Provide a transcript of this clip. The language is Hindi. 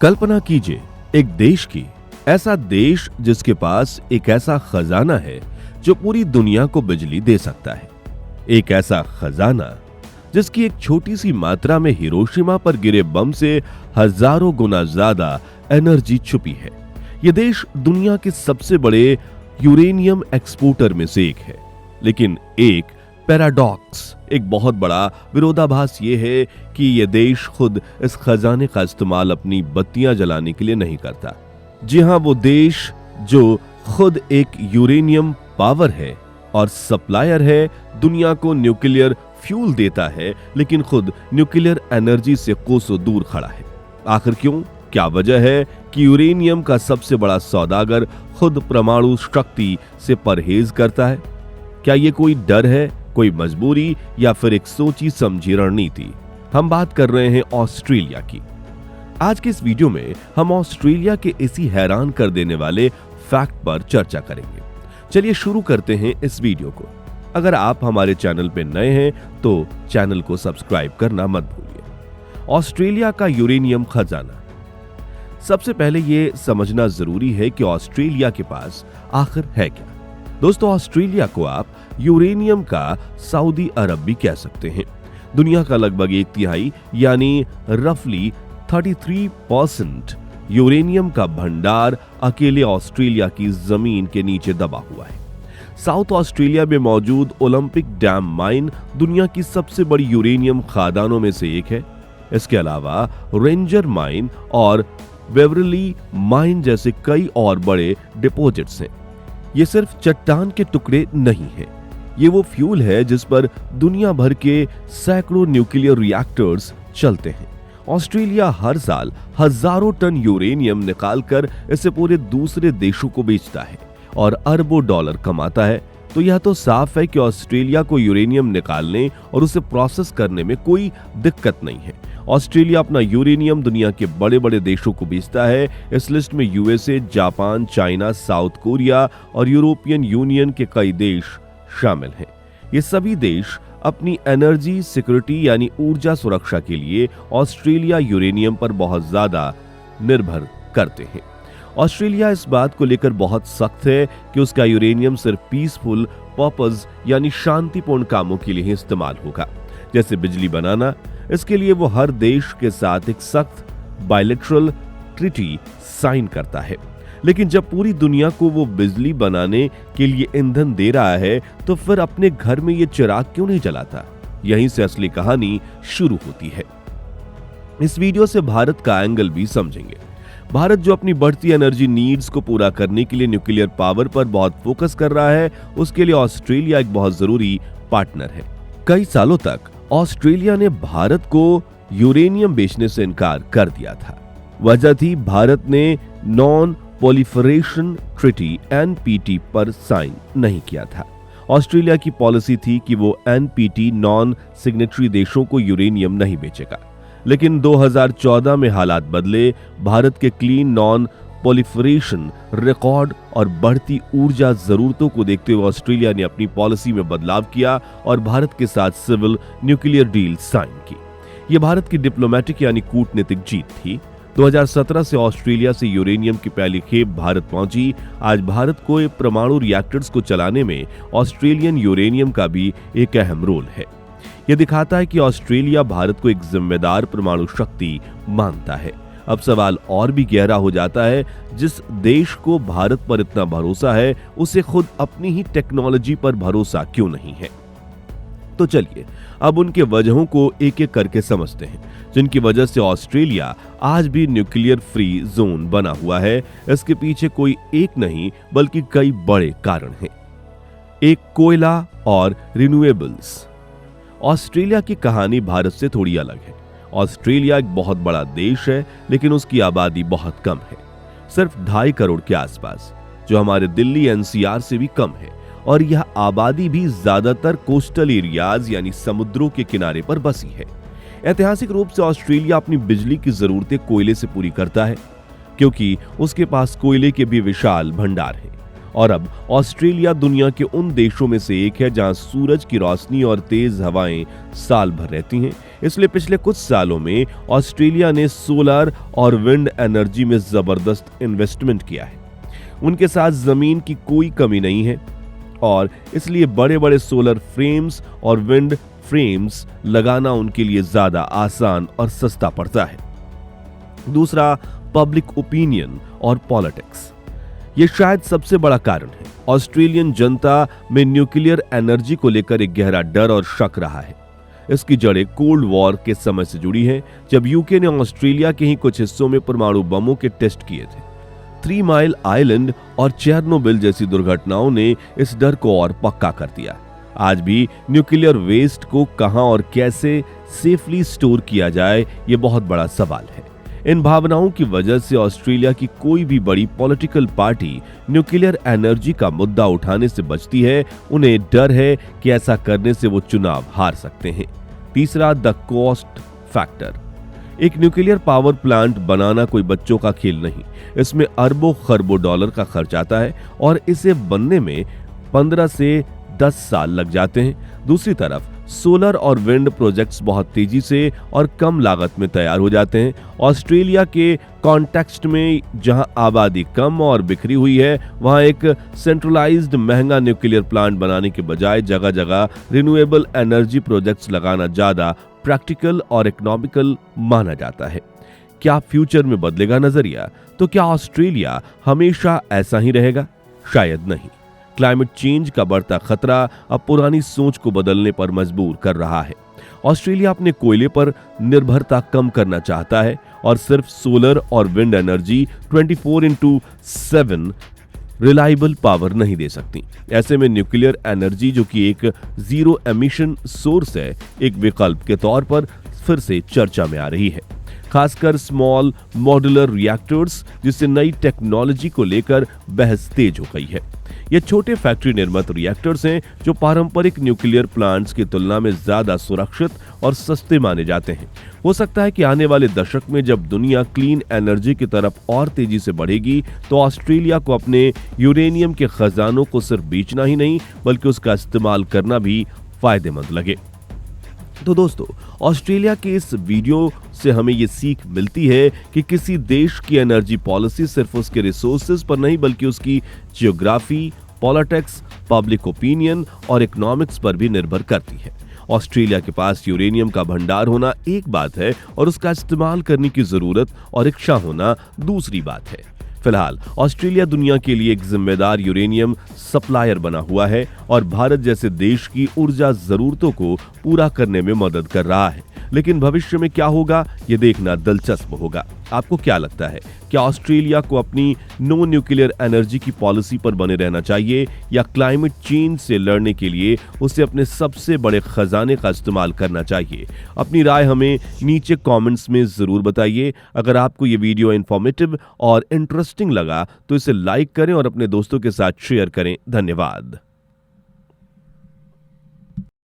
कल्पना कीजिए एक देश की, ऐसा देश जिसके पास एक ऐसा खजाना है जो पूरी दुनिया को बिजली दे सकता है। एक ऐसा खजाना जिसकी एक छोटी सी मात्रा में हिरोशिमा पर गिरे बम से हजारों गुना ज्यादा एनर्जी छुपी है। यह देश दुनिया के सबसे बड़े यूरेनियम एक्सपोर्टर में से एक है। लेकिन एक पैराडॉक्स, एक बहुत बड़ा विरोधाभास ये है कि यह देश खुद इस खजाने का इस्तेमाल अपनी बत्तियां जलाने के लिए नहीं करता। जी हां, वो देश जो खुद एक यूरेनियम पावर है और सप्लायर है, दुनिया को न्यूक्लियर फ्यूल देता है, लेकिन खुद न्यूक्लियर एनर्जी से कोसों दूर खड़ा है। आखिर क्यों? क्या वजह है कि यूरेनियम का सबसे बड़ा सौदागर खुद परमाणु शक्ति से परहेज करता है? क्या ये कोई डर है, कोई मजबूरी, या फिर एक सोची समझी रणनीति? हम बात कर रहे हैं ऑस्ट्रेलिया की। आज के इस वीडियो में हम ऑस्ट्रेलिया के इसी हैरान कर देने वाले फैक्ट पर चर्चा करेंगे। चलिए शुरू करते हैं इस वीडियो को। अगर आप हमारे चैनल पे नए हैं तो चैनल को सब्सक्राइब करना मत भूलिए। ऑस्ट्रेलिया का यूरेनियम खजाना। सबसे पहले ये समझना जरूरी है कि ऑस्ट्रेलिया के पास आखिर है क्या। दोस्तों, ऑस्ट्रेलिया को आप यूरेनियम का सऊदी अरब भी कह सकते हैं। दुनिया का लगभग 1/3 यानी रफली 33% यूरेनियम का भंडार अकेले ऑस्ट्रेलिया की जमीन के नीचे दबा हुआ है। साउथ ऑस्ट्रेलिया में मौजूद ओलंपिक डैम माइन दुनिया की सबसे बड़ी यूरेनियम खदानों में से एक है। इसके अलावा रेंजर माइन और बेवरली माइन जैसे कई और बड़े डिपॉजिट्स हैं। ये सिर्फ चट्टान के टुकड़े नहीं हैं, ये वो फ्यूल है जिस पर दुनिया भर के सैकड़ों न्यूक्लियर रिएक्टर्स चलते हैं। ऑस्ट्रेलिया हर साल हजारों टन यूरेनियम निकालकर इसे पूरे दूसरे देशों को बेचता है और अरबों डॉलर कमाता है। तो यह तो साफ है कि ऑस्ट्रेलिया को यूरेनियम निकालने और उसे प्रोसेस करने में कोई दिक्कत नहीं है। ऑस्ट्रेलिया अपना यूरेनियम दुनिया के बड़े बड़े देशों को बेचता है। इस लिस्ट में USA, Japan, China, south Korea और यूरोपियन यूनियन के कई देश शामिल हैं। ये सभी देश अपनी एनर्जी सिक्योरिटी यानी ऊर्जा सुरक्षा के लिए ऑस्ट्रेलिया यूरेनियम पर बहुत ज्यादा निर्भर करते हैं। ऑस्ट्रेलिया इस बात को लेकर बहुत सख्त है कि उसका यूरेनियम सिर्फ पीसफुल पर्पस यानी शांतिपूर्ण कामों के लिए ही इस्तेमाल होगा, जैसे बिजली बनाना। इसके लिए वो हर देश के साथ एक सख्त बायलैटरल ट्रीटी साइन करता है। लेकिन जब पूरी दुनिया को वो बिजली बनाने के लिए ईंधन दे रहा है तो फिर अपने घर में ये चिराग क्यों नहीं जलाता? यहीं से असली कहानी शुरू होती है। इस वीडियो से भारत का एंगल भी समझेंगे। भारत जो अपनी बढ़ती एनर्जी नीड्स को पूरा करने के लिए न्यूक्लियर पावर पर बहुत फोकस कर रहा है, उसके लिए ऑस्ट्रेलिया एक बहुत जरूरी पार्टनर है। कई सालों तक ऑस्ट्रेलिया ने भारत को यूरेनियम बेचने से इनकार कर दिया था। वजह थी भारत ने नॉन प्रोलिफरेशन ट्रीटी (NPT) पर साइन नहीं किया था। ऑस्ट्रेलिया की पॉलिसी थी कि वो NPT नॉन सिग्नेटरी देशों को यूरेनियम नहीं बेचेगा। लेकिन 2014 में हालात बदले। भारत के क्लीन नॉन प्रोलिफरेशन रिकॉर्ड और बढ़ती ऊर्जा जरूरतों को देखते हुए ऑस्ट्रेलिया ने अपनी पॉलिसी में बदलाव किया और भारत के साथ सिविल न्यूक्लियर डील साइन की। यह भारत की डिप्लोमेटिक यानी कूटनीतिक जीत थी। 2017 से ऑस्ट्रेलिया से यूरेनियम की पहली खेप भारत पहुंची। आज भारत को परमाणु रिएक्टर्स को चलाने में ऑस्ट्रेलियन यूरेनियम का भी एक अहम रोल है। यह दिखाता है कि ऑस्ट्रेलिया भारत को एक जिम्मेदार परमाणु शक्ति मानता है। अब सवाल और भी गहरा हो जाता है, जिस देश को भारत पर इतना भरोसा है उसे खुद अपनी ही टेक्नोलॉजी पर भरोसा क्यों नहीं है? तो चलिए अब उनके वजहों को एक एक करके समझते हैं, जिनकी वजह से ऑस्ट्रेलिया आज भी न्यूक्लियर फ्री जोन बना हुआ है। इसके पीछे कोई एक नहीं बल्कि कई बड़े कारण हैं। एक, कोयला और रिन्यूएबल्स। ऑस्ट्रेलिया की कहानी भारत से थोड़ी अलग है। ऑस्ट्रेलिया एक बहुत बड़ा देश है, लेकिन उसकी आबादी बहुत कम है, सिर्फ 2.5 करोड़ के आसपास, जो हमारे दिल्ली NCR से भी कम है। और यह आबादी भी ज्यादातर कोस्टल एरियाज यानी समुद्रों के किनारे पर बसी है। ऐतिहासिक रूप से ऑस्ट्रेलिया अपनी बिजली की जरूरतें कोयले से पूरी करता है, क्योंकि उसके पास कोयले के भी विशाल भंडार हैं। और अब ऑस्ट्रेलिया दुनिया के उन देशों में से एक है जहां सूरज की रोशनी और तेज हवाएं साल भर रहती हैं। इसलिए पिछले कुछ सालों में ऑस्ट्रेलिया ने सोलर और विंड एनर्जी में जबरदस्त इन्वेस्टमेंट किया है। उनके साथ जमीन की कोई कमी नहीं है और इसलिए बड़े बड़े सोलर फ्रेम्स और विंड फ्रेम्स लगाना उनके लिए ज्यादा आसान और सस्ता पड़ता है। दूसरा, पब्लिक ओपिनियन और पॉलिटिक्स। यह शायद सबसे बड़ा कारण है। ऑस्ट्रेलियन जनता में न्यूक्लियर एनर्जी को लेकर एक गहरा डर और शक रहा है। इसकी जड़ें कोल्ड वॉर के समय से जुड़ी हैं, जब यूके ने ऑस्ट्रेलिया के ही कुछ हिस्सों में परमाणु बमों के टेस्ट किए थे। 3 माइल आइलैंड और चेरनोबिल जैसी दुर्घटनाओं ने इस डर को और पक्का कर दिया। आज भी न्यूक्लियर वेस्ट को कहां और कैसे सेफली स्टोर किया जाए, यह बहुत बड़ा सवाल है। इन भावनाओं की वजह से ऑस्ट्रेलिया की कोई भी बड़ी पॉलिटिकल पार्टी न्यूक्लियर एनर्जी का मुद्दा उठाने से बचती है। उन्हें डर है कि ऐसा करने से वो चुनाव हार सकते हैं। तीसरा, द कॉस्ट फैक्टर। एक न्यूक्लियर पावर प्लांट बनाना कोई बच्चों का खेल नहीं। इसमें अरबों खरबों डॉलर का खर्च आता है और इसे बनने में 15 से 10 साल लग जाते हैं। दूसरी तरफ सोलर और विंड प्रोजेक्ट्स बहुत तेजी से और कम लागत में तैयार हो जाते हैं। ऑस्ट्रेलिया के कॉन्टेक्स्ट में जहां आबादी कम और बिखरी हुई है, वहां एक सेंट्रलाइज्ड महंगा न्यूक्लियर प्लांट बनाने के बजाय जगह जगह रिन्यूएबल एनर्जी प्रोजेक्ट्स लगाना ज्यादा प्रैक्टिकल और इकोनॉमिकल माना जाता है। क्या फ्यूचर में बदलेगा नजरिया? तो क्या ऑस्ट्रेलिया हमेशा ऐसा ही रहेगा? शायद नहीं। क्लाइमेट चेंज का बढ़ता खतरा अब पुरानी सोच को बदलने पर मजबूर कर रहा है। ऑस्ट्रेलिया अपने कोयले पर निर्भरता कम करना चाहता है और सिर्फ सोलर और विंड एनर्जी 24/7 रिलायबल पावर नहीं दे सकती। ऐसे में न्यूक्लियर एनर्जी, जो कि एक जीरो एमिशन सोर्स है, एक विकल्प के तौर पर फिर से चर्चा में आ रही है, खासकर स्मॉल मॉड्यूलर रिएक्टर्स, जिससे नई टेक्नोलॉजी को लेकर बहस तेज हो गई है। ये छोटे फैक्ट्री निर्मित रिएक्टर्स हैं जो पारंपरिक न्यूक्लियर प्लांट्स की तुलना में ज्यादा सुरक्षित और सस्ते माने जाते हैं। हो सकता है कि आने वाले दशक में जब दुनिया क्लीन एनर्जी की तरफ और तेजी से बढ़ेगी, तो ऑस्ट्रेलिया को अपने यूरेनियम के खजानों को सिर्फ बेचना ही नहीं बल्कि उसका इस्तेमाल करना भी फायदेमंद लगे। तो दोस्तों, ऑस्ट्रेलिया के इस वीडियो से हमें ये सीख मिलती है कि किसी देश की एनर्जी पॉलिसी सिर्फ उसके रिसोर्सेज पर नहीं बल्कि उसकी जियोग्राफी, पॉलिटिक्स, पब्लिक ओपिनियन और इकोनॉमिक्स पर भी निर्भर करती है। ऑस्ट्रेलिया के पास यूरेनियम का भंडार होना एक बात है और उसका इस्तेमाल करने की जरूरत और इच्छा होना दूसरी बात है। फिलहाल ऑस्ट्रेलिया दुनिया के लिए एक जिम्मेदार यूरेनियम सप्लायर बना हुआ है और भारत जैसे देश की ऊर्जा जरूरतों को पूरा करने में मदद कर रहा है। लेकिन भविष्य में क्या होगा, ये देखना दिलचस्प होगा। आपको क्या लगता है, क्या ऑस्ट्रेलिया को अपनी नो न्यूक्लियर एनर्जी की पॉलिसी पर बने रहना चाहिए या क्लाइमेट चेंज से लड़ने के लिए उसे अपने सबसे बड़े खजाने का इस्तेमाल करना चाहिए? अपनी राय हमें नीचे कमेंट्स में जरूर बताइए। अगर आपको ये वीडियो इंफॉर्मेटिव और इंटरेस्टिंग लगा तो इसे लाइक करें और अपने दोस्तों के साथ शेयर करें। धन्यवाद।